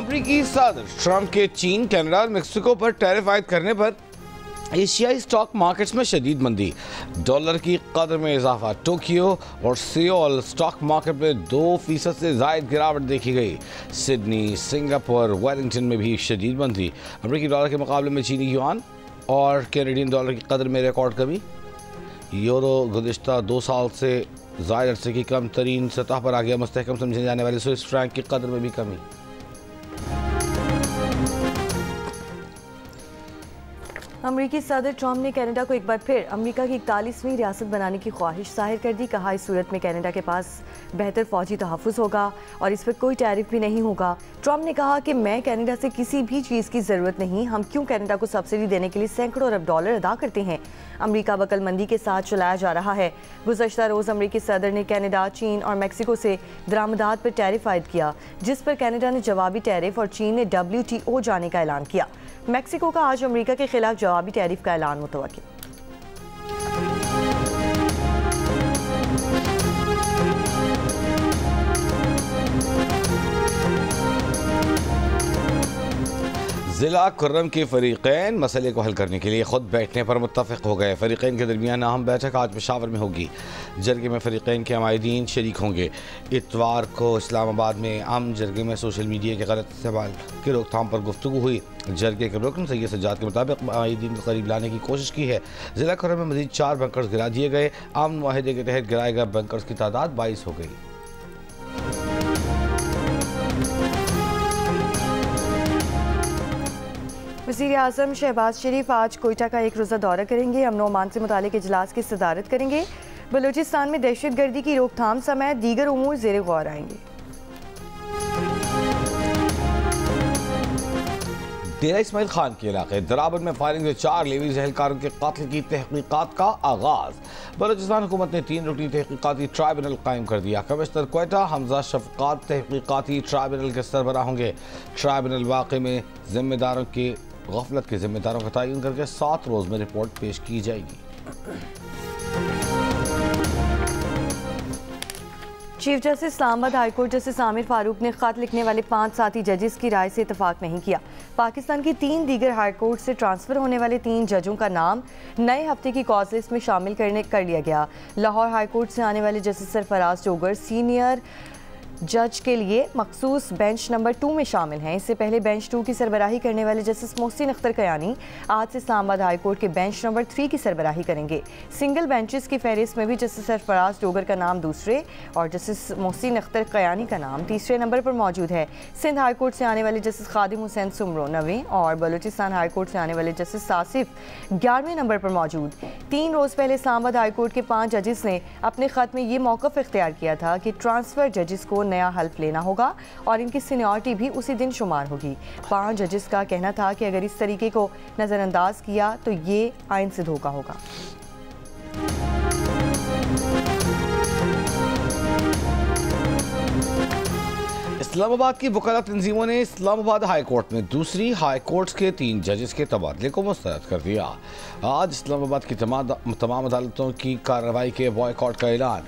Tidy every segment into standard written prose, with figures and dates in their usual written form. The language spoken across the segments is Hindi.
अमरीकी सदर ट्रंप के चीन, कनाडा और मेक्सिको पर टैरिफ आयद करने पर एशियाई स्टॉक मार्केट्स में शदीद मंदी। डॉलर की कदर में इजाफा। टोक्यो और सियोल स्टॉक मार्केट में 2% से ज़ायद गिरावट देखी गई। सिडनी, सिंगापुर, वेलिंगटन में भी शदीद मंदी। अमरीकी डॉलर के मुकाबले में चीनी युआन और कैनेडियन डॉलर की कदर में रिकॉर्ड कमी। यूरो गुज़िश्ता 2 साल से ज़ायद अरसे की कम तरीन सतह पर आ गया। मुस्तहकम समझे जाने वाले स्विस फ्रैंक की कदर में भी कमी। अमरीकी सदर ट्रंप ने कनाडा को एक बार फिर अमरीका की 41वीं रियासत बनाने की ख्वाहिश जाहिर कर दी। कहा, इस सूरत में कनाडा के पास बेहतर फौजी तहफ़्फ़ुज़ होगा और इस पर कोई टैरिफ भी नहीं होगा। ट्रंप ने कहा कि मैं कनाडा से किसी भी चीज़ की ज़रूरत नहीं, हम क्यों कनाडा को सब्सिडी देने के लिए सैकड़ों अरब डॉलर अदा करते हैं। अमरीका बकलमंदी के साथ चलाया जा रहा है। गुज़श्ता रोज़ अमरीकी सदर ने कनाडा, चीन और मेक्सिको से दरामदात पर टैरिफ आयद किया, जिस पर कनाडा ने जवाबी टैरिफ और चीन ने WTO जाने का ऐलान किया। मेक्सिको का आज अमरीका के खिलाफ जवाबी टैरिफ का ऐलान मुतवक्किल। ज़िला कुर्रम के फरीक़ैन मसले को हल करने के लिए खुद बैठने पर मुत्तफ़िक़ हो गए। फरीक़ैन के दरमियान अहम बैठक आज पेशावर में होगी। जरगे में फरीक़ैन के अमायदीन शरीक होंगे। इतवार को इस्लामाबाद में आम जरगे में सोशल मीडिया के गलत इस्तेमाल की रोकथाम पर गुफ्तगू हुई। जरगे के रुकन सैयद सज्जाद के मुताबिक अमायदीन को करीब लाने की कोशिश की है। ज़िला कुर्रम में मज़ीद 4 बंकर्स गिरा दिए गए। आम मुआहदे के तहत गिराए गए बंकर्स की तादाद 22 हो गई। वज़ीर आज़म शहबाज शरीफ आज कोयटा का एक रोज़ा दौरा करेंगे। अमन ओमान से मुतालिक इजलास की सदारत करेंगे। बलूचिस्तान में दहशत गर्दी की रोकथाम समेत दीगर उमूर ज़ेर गौर आएंगे। डेरा इस्माइल खान के इलाके दराबद में फायरिंग से 4 लेवीज एहलकारों के कत्ल की तहकीकात का आगाज। बलूचिस्तान हुकूमत ने 3 रुकनी तहकीकाती ट्राइब्यूनल कायम कर दिया। कमिश्नर क्वेटा हमजा शफकात तहकीकाती ट्राइब्यूनल के सरबराह होंगे। ट्राइब्यूनल वाक़े में जिम्मेदारों के गफलत के जिम्मेदारों का तयन करके 7 रोज़ में रिपोर्ट पेश की जाएगी। Chief justice Islamabad high court justice Aamir Farooq ने खत लिखने वाले 5 साथी जजेस की राय से इतफाक नहीं किया। पाकिस्तान की 3 दीगर हाई कोर्ट से ट्रांसफ़र होने वाले 3 जजों का नाम नए हफ्ते की कॉज लिस्ट में शामिल कर लिया गया। लाहौर हाई कोर्ट से आने वाले जस्टिस सरफराज जोगर सीनियर जज के लिए मखसूस बेंच नंबर 2 में शामिल हैं। इससे पहले बेंच 2 की सरबराही करने वाले जस्टिस मोहसिन अख्तर कयानी आज से इस्लामाबाद हाई कोर्ट के बेंच नंबर 3 की सरबराही करेंगे। सिंगल बेंचेस की फहरिस्त में भी जस्टिस सरफराज डोगर का नाम दूसरे और जस्टिस मोहसिन अख्तर कयानी का नाम तीसरे नंबर पर मौजूद है। सिंध हाई कोर्ट से आने वाले जस्टिस खादिम हुसैन सुमरो 9वें और बलूचिस्तान हाई कोर्ट से आने वाले जस्टिस सासिफ 11वें नंबर पर मौजूद। 3 रोज़ पहले इस्लामाबाद हाई कोर्ट के 5 जजेस ने अपने खत में ये मौक़िफ़ इख्तियार किया था कि ट्रांसफ़र जजेस को नया हल्फ लेना होगा और इनकी सीनियरिटी भी उसी दिन शुमार होगी। 5 जजेस का कहना था कि अगर इस तरीके को नज़रअंदाज किया तो ये आइन से धोखा होगा। इस्लामाबाद की वकालत तंजीमों ने इस्लामाबाद हाई कोर्ट में दूसरी हाई कोर्ट के 3 जजेस के तबादले को मुस्तरद कर दिया। आज इस्लामाबाद की तमाम अदालतों की कार्रवाई के बॉयकॉट का ऐलान।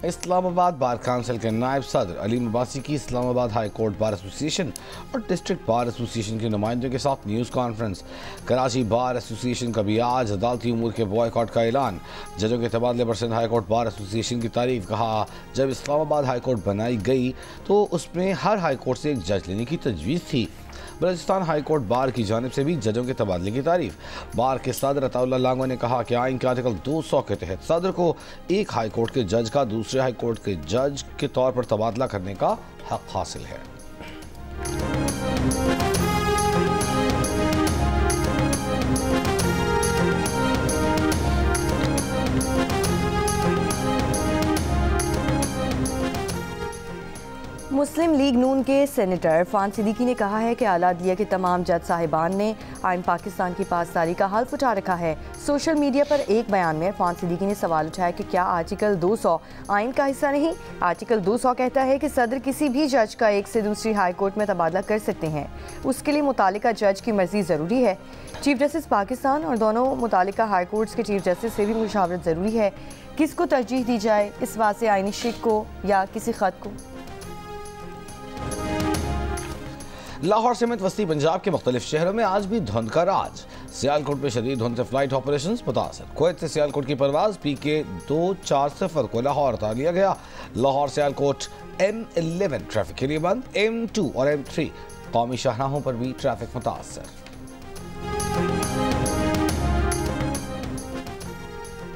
इस्लामाबाद बार काउंसिल के नायब सदर अलीम अब्बासी की Islamabad high court bar association और डिस्ट्रिक्ट बार एसोसिएशन के नुमाइंदों के साथ news conference. Karachi bar association का भी आज अदालती उमूर के बॉयकॉट का ऐलान। जजों के तबादले पर Sindh high court bar association की तारीफ। कहा, जब इस्लामाबाद हाई कोर्ट बनाई गई तो उसमें हर हाई कोर्ट से एक जज लेने की तजवीज़ थी। बलूचिस्तान हाई कोर्ट बार की जानिब से भी जजों के तबादले की तारीफ। बार के सदर अताउल्लाह लांगो ने कहा कि आइन के आर्टिकल 200 के तहत सदर को एक हाई कोर्ट के जज का दूसरे हाई कोर्ट के जज के तौर पर तबादला करने का हक हासिल है। मुस्लिम लीग नून के सेनेटर फान सिद्दीकी ने कहा है कि आला अदलिया के तमाम जज साहिबान ने आइन पाकिस्तान की पासदारी का हल्फ उठा रखा है। सोशल मीडिया पर एक बयान में फान सिद्दीकी ने सवाल उठाया कि क्या आर्टिकल 200 आइन का हिस्सा नहीं। आर्टिकल 200 कहता है कि सदर किसी भी जज का एक से दूसरी हाई कोर्ट में तबादला कर सकते हैं। उसके लिए मुतालिका जज की मर्जी ज़रूरी है। चीफ जस्टिस पाकिस्तान और दोनों मुतालिका हाई कोर्ट्स के चीफ जस्टिस से भी मुशावरत ज़रूरी है। किसको तरजीह दी जाए, इस बात से आइनी शिक को या किसी ख़त को। लाहौर समेत वस्ती पंजाब के मुख्तलिफ शहरों में आज भी धुंध का राज। सियालकोट में शदीद धुंध से फ्लाइट ऑपरेशंस मुतासर। कुवैत से सियालकोट की परवाज PK 240 को लाहौर उतार लिया गया। लाहौर सियालकोट M11 ट्रैफिक के लिए बंद। M2 और M3 कौमी शाहराहों पर भी ट्रैफिक मुतासर।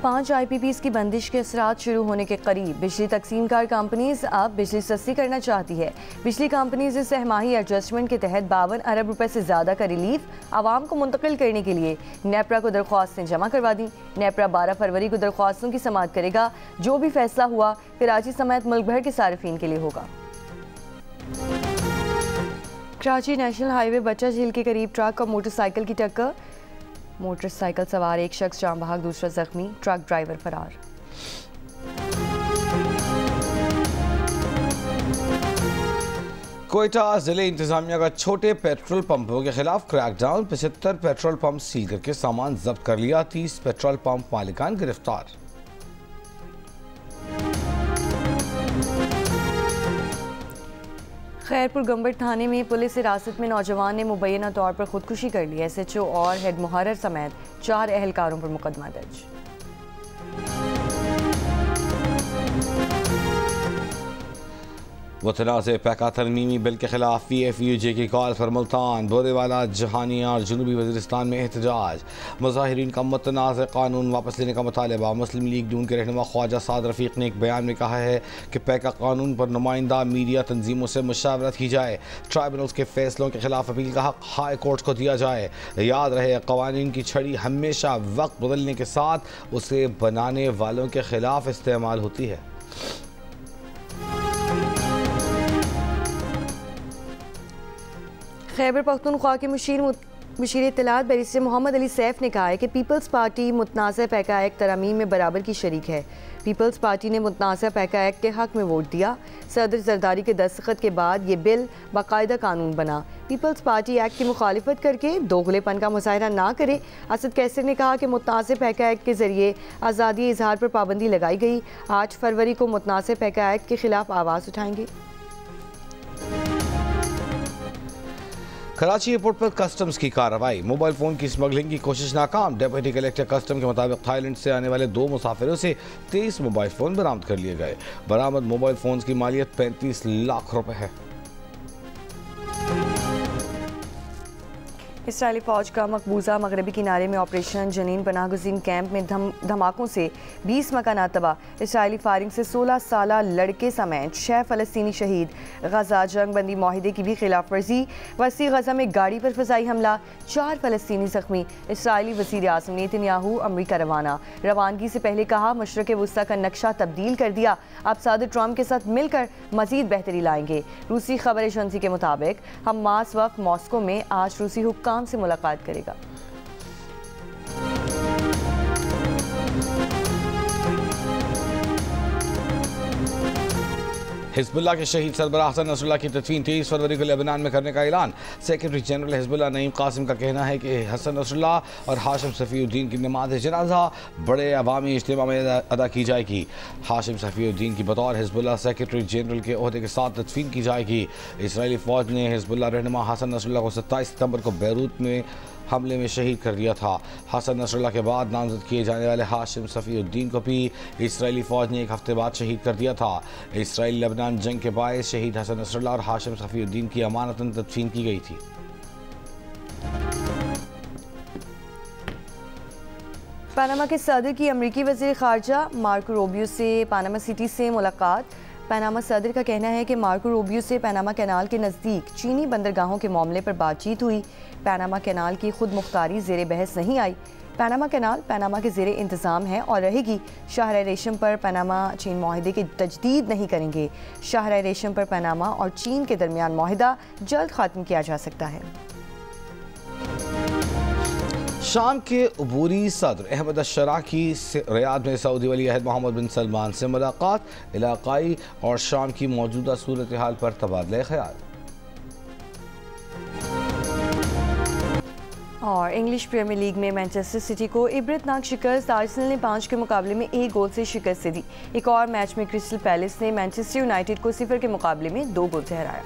5 IPPs की बंदिश के असरात शुरू होने के करीब। बिजली तकसीम कार कंपनीज अब बिजली सस्ती करना चाहती है। बिजली कंपनीज इस सहमाही एडजस्टमेंट के तहत 52 अरब रुपए से ज़्यादा का रिलीफ आवाम को मुंतकिल करने के लिए नेपरा को दरख्वास्तें जमा करवा दी। नेपरा 12 फरवरी को दरख्वास्तों की समाअत करेगा। जो भी फैसला हुआ कराची समेत मुल्क भर के सारिफीन के लिए होगा। कराची नेशनल हाईवे बच्चा झील के करीब ट्रक और मोटरसाइकिल की टक्कर। मोटरसाइकिल सवार एक शख्स जान बहक, दूसरा जख्मी, ट्रक ड्राइवर फरार। कोयटा जिले इंतजामिया का छोटे पेट्रोल पंपों के खिलाफ क्रैकडाउन। 75 पेट्रोल पंप सील करके सामान जब्त कर लिया। 30 पेट्रोल पंप मालिकान गिरफ्तार। खैरपुर गंबट थाने में पुलिस हिरासत में नौजवान ने मुबैना तौर पर खुदकुशी कर ली। SHO और हेड मुहर्रर समेत 4 एहलकारों पर मुकदमा दर्ज। मुतनाज़ पैका तरमीमी बिल के खिलाफ PFUJ की कॉल पर मुल्तान, बोरेवाला, जहानिया और जनूबी वज़ीरिस्तान में एहतजाज। मुज़ाहिरीन का मुतनाज़ कानून वापस लेने का मुतालबा। मुस्लिम लीग नून के रहनुमा ख्वाजा साद रफ़ीक ने एक बयान में कहा है कि पैका कानून पर नुमाइंदा मीडिया तंजीमों से मुशावरत की जाए। ट्राइब्यूनल्स के फैसलों के खिलाफ अपील का हक़ हाई कोर्ट को दिया जाए। याद रहे, कवानीन की छड़ी हमेशा वक्त बदलने के साथ उसे बनाने वालों के खिलाफ इस्तेमाल होती है। खैबर पख्तूनख्वा के मुशीर इत्तलात बैरिस्टर मोहम्मद अली सैफ ने कहा है कि पीपल्स पार्टी मुतनाज़ पैका एक्ट तरामीम में बराबर की शरीक है। पीपल्स पार्टी ने मुतनाज़ पैका एक्ट के हक़ में वोट दिया। सदर जरदारी के दस्तखत के बाद ये बिल बाकायदा कानून बना। पीपल्स पार्टी एक्ट की मुखालिफत करके दोगलेपन का मुजाहरा ना करे। असद कैसर ने कहा कि मुतनाज़ पैका एक्ट के ज़रिए आज़ादी इजहार पर पाबंदी लगाई गई। 8 फरवरी को मुतनाज़ पैका एक्ट के खिलाफ आवाज़ उठाएंगे। कराची एयरपोर्ट पर कस्टम्स की कार्रवाई। मोबाइल फ़ोन की स्मगलिंग की कोशिश नाकाम। डेप्यूटी कलेक्टर कस्टम के मुताबिक थाईलैंड से आने वाले 2 मुसाफिरों से 23 मोबाइल फ़ोन बरामद कर लिए गए। बरामद मोबाइल फ़ोन की मालियत 35 लाख रुपए है। इसराइली फ़ौज का मकबूजा मगरबी किनारे में ऑपरेशन जनीन पनाहगज़ीन कैंप में धमाकों से 20 मकानात तबाह। इसराइली फायरिंग से 16 साला लड़के समेत 6 फ़लस्तीनी शहीद। गजा जंग बंदी माहिदे की भी खिलाफ वर्जी। वसी गजा में गाड़ी पर फ़ज़ाई हमला, 4 फ़लस्तीनी ज़ख्मी। इसराइली वज़ीर आज़म नेतन्याहू अमरीका रवाना। रवानगी से पहले कहा, मशरक़ वुस्ता का नक्शा तब्दील कर दिया, अब सदर ट्रम्प के साथ मिलकर मज़ीद बेहतरी लाएंगे। रूसी खबर एजेंसी के मुताबिक हमास वक्त मॉस्को में आज रूसी हुक्काम से मुलाकात करेगा। हिजबुल्लाह के शहीद सरबराह हसन नसरुल्लाह की तदफीन 23 फरवरी को लेबनान में करने का ऐलान। Secretary general Hezbollah Naim Qassem का कहना है कि हसन नसरुल्लाह और हाशिम सफ़ीउद्दीन की नमाज जनाजा बड़े अवामी इज्तिमा में अदा की जाएगी। हाशिम सफ़ीउद्दीन की बतौर हिजबुल्लाह सेक्रेटरी जनरल के ओहदे के साथ तदफीन की जाएगी। इसराइली फ़ौज ने हिजबुल्लाह रहनुमा हसन नसरुल्लाह को 27 सितंबर को बैरूत में हमले में शहीद कर दिया था। हसन नसरुल्लाह के बाद नामजद किए जाने वाले हाशिम सफ़ीउद्दीन को भी इसराइली फ़ौज ने 1 हफ्ते बाद शहीद कर दिया था। इसराइल लेबनान जंग के बायस शहीद हसन नसरुल्लाह और हाशिम सफ़ीउद्दीन की अमानतन तदफीन की गई थी। पनामा के सदर की अमरीकी वज़ीर ख़ारजा मार्को रूबियो से पनामा सिटी से मुलाकात। पनामा सदर का कहना है कि मार्को रूबियो से पनामा कैनाल के नज़दीक चीनी बंदरगाहों के मामले पर बातचीत हुई। पनामा कैनाल की खुद मुख्तारी ज़ेरे बहस नहीं आई। पनामा कैनाल पनामा के ज़ेरे इंतज़ाम है और रहेगी। शाहराह रेशम पर पनामा चीन माहिदे की तजदीद नहीं करेंगे। शाहराह रेशम पर पनामा और चीन के दरमियान माहिदा जल्द ख़त्म किया जा सकता है। शाम के अबूरी सदर अहमद अशरा की रियाद में सऊदी वली अहद मोहम्मद बिन सलमान से मुलाकात। इलाकाई और शाम की मौजूदा सूरत हाल पर तबादला ख्याल। और इंग्लिश प्रीमियर लीग में मैनचेस्टर सिटी को इबरतनाक शिकस्त। आर्सेनल ने 5 के मुकाबले में 1 गोल से शिकस्त दे दी। एक और मैच में क्रिस्टल पैलेस ने मैनचेस्टर यूनाइटेड को 0 के मुकाबले में 2 गोल से हराया।